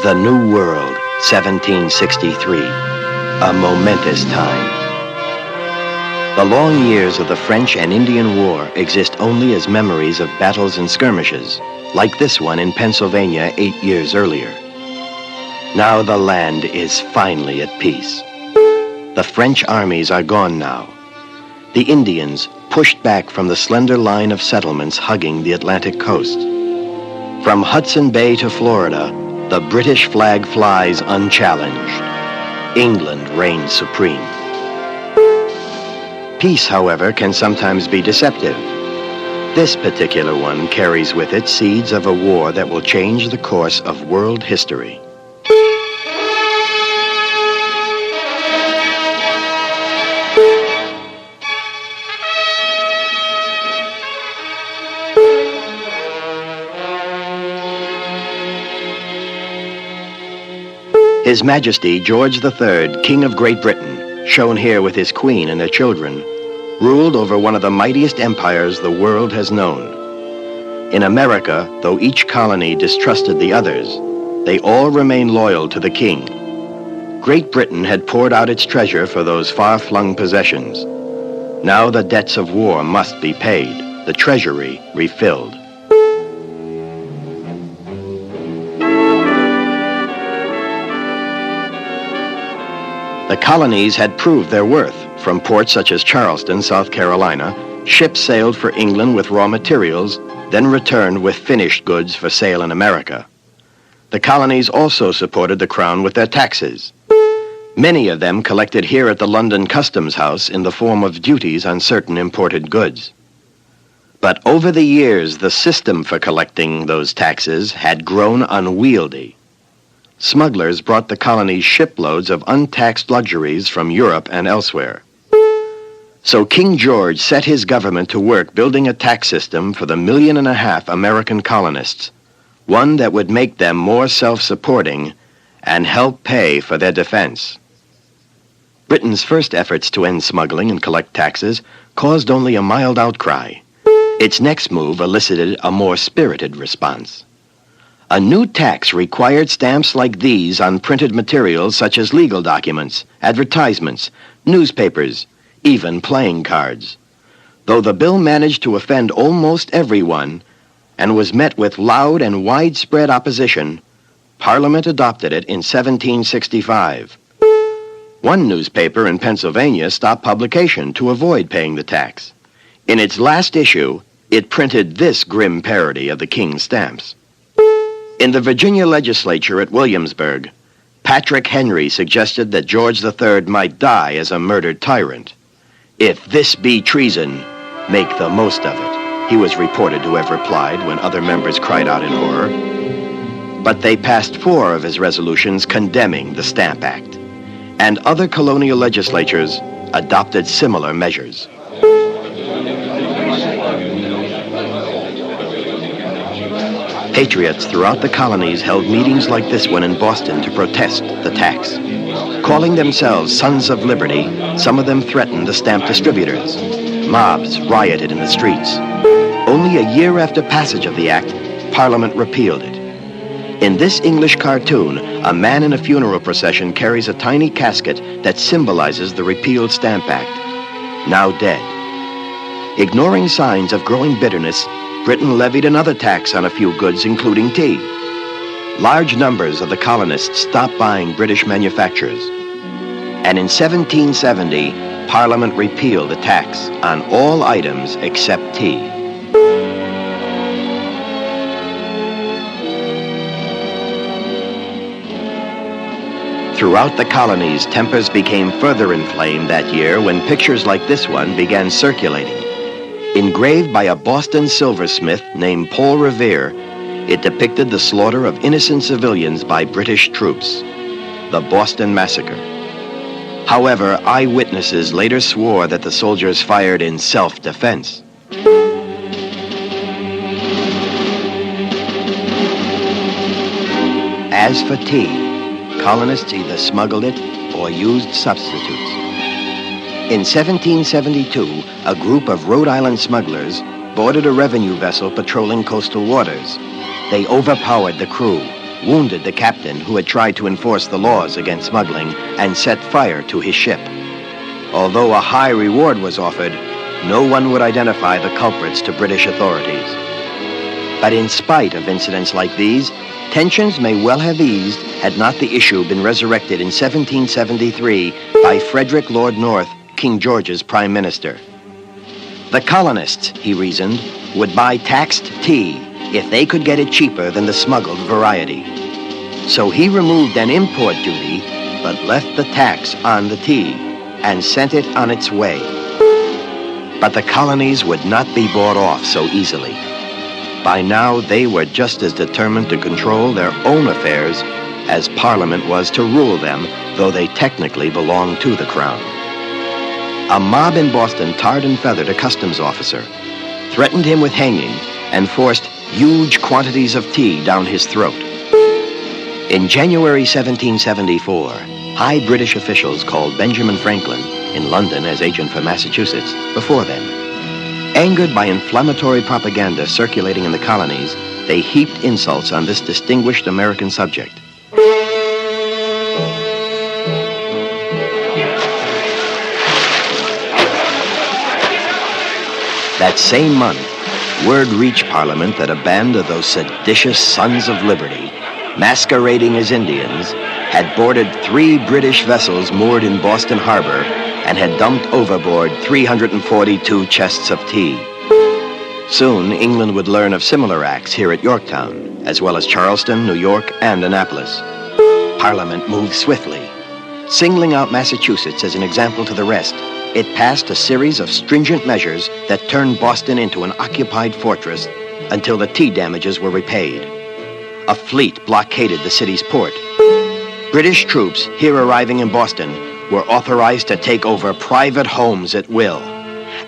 The New World, 1763. A momentous time. The long years of the French and Indian War exist only as memories of battles and skirmishes, like this one in Pennsylvania 8 years earlier. Now the land is finally at peace. The French armies are gone now. The Indians pushed back from the slender line of settlements hugging the Atlantic coast. From Hudson Bay to Florida, the British flag flies unchallenged. England reigns supreme. Peace, however, can sometimes be deceptive. This particular one carries with it seeds of a war that will change the course of world history. His Majesty George III, King of Great Britain, shown here with his queen and their children, ruled over one of the mightiest empires the world has known. In America, though each colony distrusted the others, they all remained loyal to the king. Great Britain had poured out its treasure for those far-flung possessions. Now the debts of war must be paid, the treasury refilled. The colonies had proved their worth. From ports such as Charleston, South Carolina, ships sailed for England with raw materials, then returned with finished goods for sale in America. The colonies also supported the crown with their taxes. Many of them collected here at the London Customs House in the form of duties on certain imported goods. But over the years, the system for collecting those taxes had grown unwieldy. Smugglers brought the colonies shiploads of untaxed luxuries from Europe and elsewhere. So King George set his government to work building a tax system for the 1.5 million American colonists, one that would make them more self-supporting and help pay for their defense. Britain's first efforts to end smuggling and collect taxes caused only a mild outcry. Its next move elicited a more spirited response. A new tax required stamps like these on printed materials such as legal documents, advertisements, newspapers, even playing cards. Though the bill managed to offend almost everyone and was met with loud and widespread opposition, Parliament adopted it in 1765. One newspaper in Pennsylvania stopped publication to avoid paying the tax. In its last issue, it printed this grim parody of the king's stamps. In the Virginia legislature at Williamsburg, Patrick Henry suggested that George III might die as a murdered tyrant. "If this be treason, make the most of it," he was reported to have replied when other members cried out in horror. But they passed 4 of his resolutions condemning the Stamp Act, and other colonial legislatures adopted similar measures. Patriots throughout the colonies held meetings like this one in Boston to protest the tax. Calling themselves Sons of Liberty, some of them threatened the stamp distributors. Mobs rioted in the streets. Only a year after passage of the act, Parliament repealed it. In this English cartoon, a man in a funeral procession carries a tiny casket that symbolizes the repealed Stamp Act, now dead. Ignoring signs of growing bitterness, Britain levied another tax on a few goods, including tea. Large numbers of the colonists stopped buying British manufactures. And in 1770, Parliament repealed the tax on all items except tea. Throughout the colonies, tempers became further inflamed that year when pictures like this one began circulating. Engraved by a Boston silversmith named Paul Revere, it depicted the slaughter of innocent civilians by British troops, the Boston Massacre. However, eyewitnesses later swore that the soldiers fired in self-defense. As for tea, colonists either smuggled it or used substitutes. In 1772, a group of Rhode Island smugglers boarded a revenue vessel patrolling coastal waters. They overpowered the crew, wounded the captain who had tried to enforce the laws against smuggling and set fire to his ship. Although a high reward was offered, no one would identify the culprits to British authorities. But in spite of incidents like these, tensions may well have eased had not the issue been resurrected in 1773 by Frederick Lord North, King George's prime minister. The colonists, he reasoned, would buy taxed tea if they could get it cheaper than the smuggled variety. So he removed an import duty, but left the tax on the tea and sent it on its way. But the colonies would not be bought off so easily. By now, they were just as determined to control their own affairs as Parliament was to rule them, though they technically belonged to the Crown. A mob in Boston tarred and feathered a customs officer, threatened him with hanging, and forced huge quantities of tea down his throat. In January 1774, high British officials called Benjamin Franklin, in London as agent for Massachusetts, before them. Angered by inflammatory propaganda circulating in the colonies, they heaped insults on this distinguished American subject. That same month, word reached Parliament that a band of those seditious Sons of Liberty, masquerading as Indians, had boarded 3 British vessels moored in Boston Harbor and had dumped overboard 342 chests of tea. Soon, England would learn of similar acts here at Yorktown, as well as Charleston, New York, and Annapolis. Parliament moved swiftly. Singling out Massachusetts as an example to the rest, it passed a series of stringent measures that turned Boston into an occupied fortress until the tea damages were repaid. A fleet blockaded the city's port. British troops here arriving in Boston were authorized to take over private homes at will.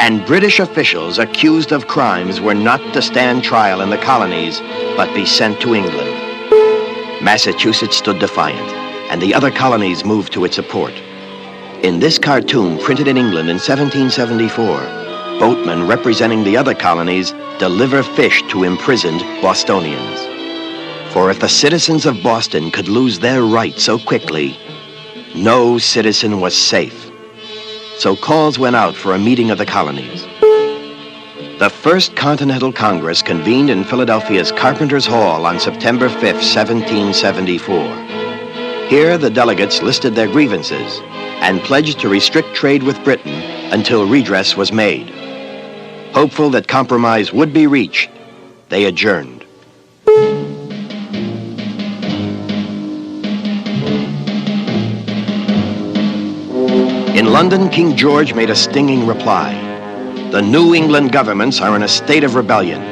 And British officials accused of crimes were not to stand trial in the colonies, but be sent to England. Massachusetts stood defiant, and the other colonies moved to its support. In this cartoon, printed in England in 1774, boatmen representing the other colonies deliver fish to imprisoned Bostonians. For if the citizens of Boston could lose their rights so quickly, no citizen was safe. So calls went out for a meeting of the colonies. The First Continental Congress convened in Philadelphia's Carpenter's Hall on September 5th, 1774. Here, the delegates listed their grievances and pledged to restrict trade with Britain until redress was made. Hopeful that compromise would be reached, they adjourned. In London, King George made a stinging reply. The New England governments are in a state of rebellion.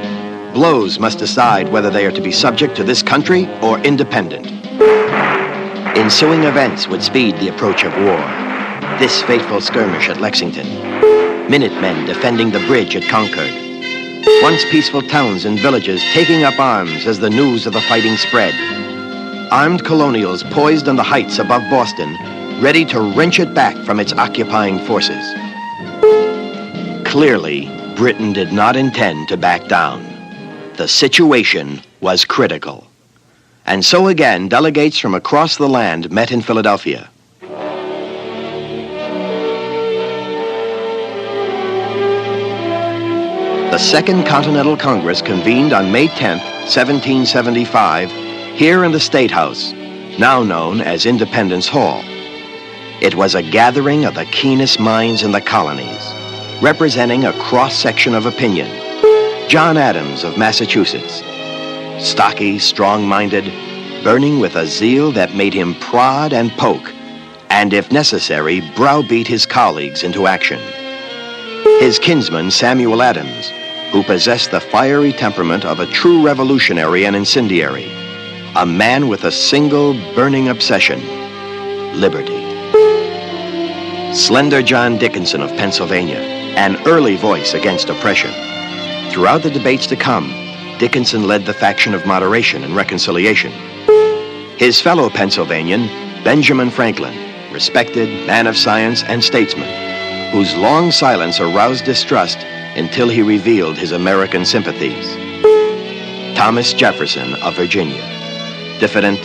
Blows must decide whether they are to be subject to this country or independent. Ensuing events would speed the approach of war. This fateful skirmish at Lexington. Minutemen defending the bridge at Concord. Once peaceful towns and villages taking up arms as the news of the fighting spread. Armed colonials poised on the heights above Boston, ready to wrench it back from its occupying forces. Clearly, Britain did not intend to back down. The situation was critical. And so again, delegates from across the land met in Philadelphia. The Second Continental Congress convened on May 10th, 1775, here in the State House, now known as Independence Hall. It was a gathering of the keenest minds in the colonies, representing a cross-section of opinion. John Adams of Massachusetts, stocky, strong-minded, burning with a zeal that made him prod and poke, and if necessary, browbeat his colleagues into action. His kinsman, Samuel Adams, who possessed the fiery temperament of a true revolutionary and incendiary, a man with a single burning obsession, liberty. Slender John Dickinson of Pennsylvania, an early voice against oppression. Throughout the debates to come, Dickinson led the faction of moderation and reconciliation. His fellow Pennsylvanian, Benjamin Franklin, respected man of science and statesman, whose long silence aroused distrust until he revealed his American sympathies. Thomas Jefferson of Virginia, diffident,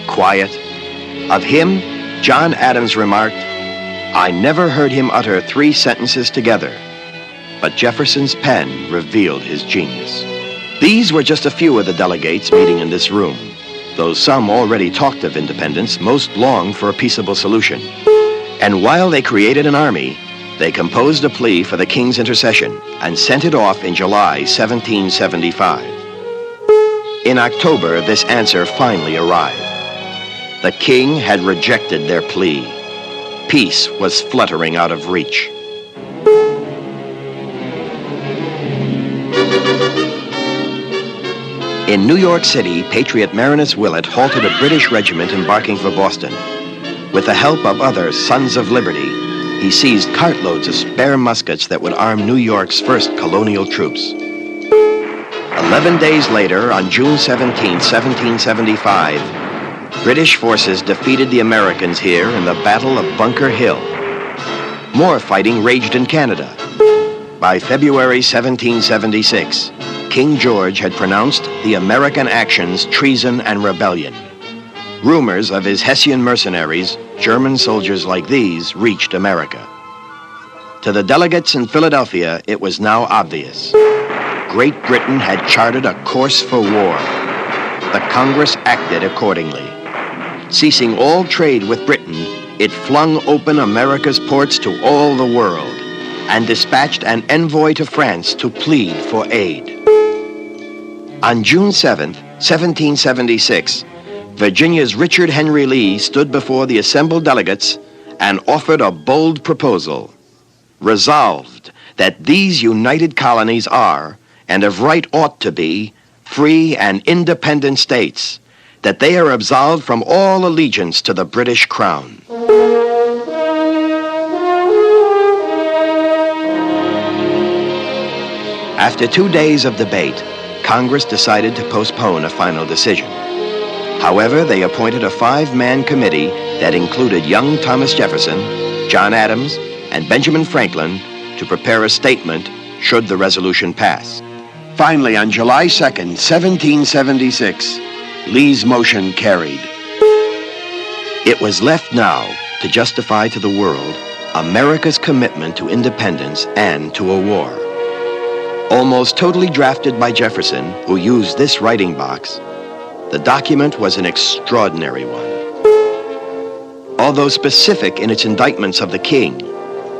quiet. Of him, John Adams remarked, "I never heard him utter 3 sentences together." But Jefferson's pen revealed his genius. These were just a few of the delegates meeting in this room. Though some already talked of independence, most longed for a peaceable solution. And while they created an army, they composed a plea for the king's intercession and sent it off in July 1775. In October, this answer finally arrived. The king had rejected their plea. Peace was fluttering out of reach. In New York City, Patriot Marinus Willett halted a British regiment embarking for Boston. With the help of other Sons of Liberty, he seized cartloads of spare muskets that would arm New York's first colonial troops. 11 days later, on June 17, 1775, British forces defeated the Americans here in the Battle of Bunker Hill. More fighting raged in Canada. By February 1776, King George had pronounced the American actions treason and rebellion. Rumors of his Hessian mercenaries, German soldiers like these, reached America. To the delegates in Philadelphia, it was now obvious. Great Britain had charted a course for war. The Congress acted accordingly. Ceasing all trade with Britain, it flung open America's ports to all the world and dispatched an envoy to France to plead for aid. On June 7, 1776, Virginia's Richard Henry Lee stood before the assembled delegates and offered a bold proposal. Resolved that these united colonies are, and of right ought to be, free and independent states, that they are absolved from all allegiance to the British Crown. After 2 days of debate, Congress decided to postpone a final decision. However, they appointed a 5-man committee that included young Thomas Jefferson, John Adams, and Benjamin Franklin to prepare a statement should the resolution pass. Finally, on July 2nd, 1776, Lee's motion carried. It was left now to justify to the world America's commitment to independence and to a war. Almost totally drafted by Jefferson, who used this writing box, the document was an extraordinary one. Although specific in its indictments of the king,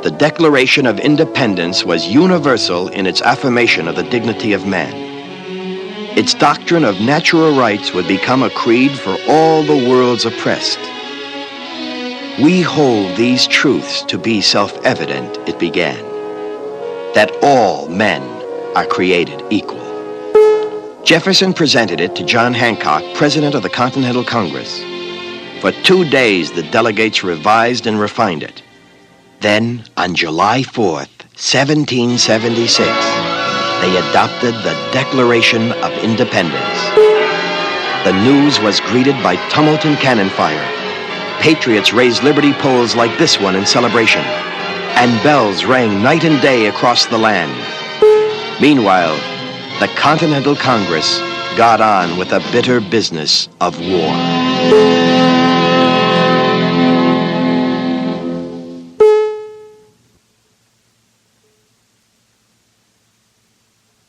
the Declaration of Independence was universal in its affirmation of the dignity of man. Its doctrine of natural rights would become a creed for all the world's oppressed. We hold these truths to be self-evident, it began, that all men are created equal. Jefferson presented it to John Hancock, President of the Continental Congress. For 2 days, the delegates revised and refined it. Then, on July 4th, 1776, they adopted the Declaration of Independence. The news was greeted by tumult and cannon fire. Patriots raised liberty poles like this one in celebration, and bells rang night and day across the land. Meanwhile, the Continental Congress got on with the bitter business of war.